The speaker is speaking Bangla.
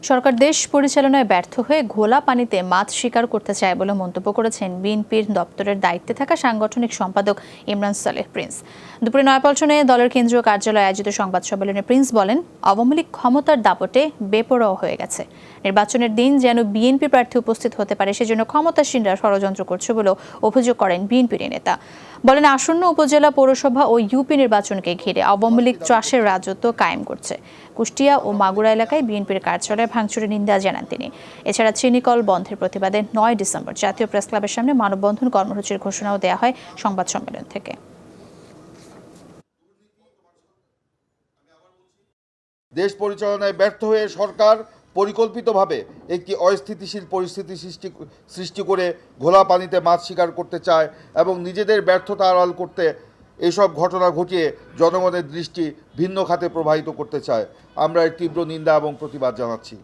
সরকার দেশ পরিচালনায় ব্যর্থ হয়ে ঘোলা পানিতে মাছ শিকার করতে চায় বলে মন্তব্য করেছেন বিএনপির দপ্তরের দায়িত্বে থাকা সাংগঠনিক সম্পাদক ইমরান সালেহ প্রিন্স। দুপুরে নয়াপল্টনে দলের কেন্দ্রীয় কার্যালয়ে আয়োজিত সংবাদ সম্মেলনে প্রিন্স বলেন, আওয়ামী লীগ ক্ষমতার দাপটে বেপরোয়া হয়ে গেছে। নির্বাচনের দিন যেন বিএনপি প্রার্থী উপস্থিত হতে পারে সেজন্য ক্ষমতাসীনরা ষড়যন্ত্র করছে বলেও অভিযোগ করেন বিএনপির নেতা। বলেন, আসন্ন উপজেলা, পৌরসভা ও ইউপি নির্বাচনকে ঘিরে আওয়ামী লীগ ত্রাসের রাজত্ব কায়েম করছে। কুষ্টিয়া ও মাগুরা এলাকায় বিএনপির কার্যালয়ে ভাঙচুরের নিন্দা জানান তিনি। এছাড়া চিনিকল বন্ধের প্রতিবাদে ৯ ডিসেম্বর জাতীয় প্রেস ক্লাবের সামনে মানববন্ধন কর্মসূচির ঘোষণাও দেওয়া হয় সংবাদ সম্মেলন থেকে। দেশ পরিচালনায় ব্যর্থ হয়ে সরকার পরিকল্পিতভাবে একটি অস্থিতিশীল পরিস্থিতি সৃষ্টি করে ঘোলা পানিতে মাছ শিকার করতে চায় এবং নিজেদের ব্যর্থতা আড়াল করতে এসব ঘটনা ঘটিয়ে জনগণের দৃষ্টি ভিন্ন খাতে প্রবাহিত করতে চায়। আমরা এর তীব্র নিন্দা এবং প্রতিবাদ জানাচ্ছি।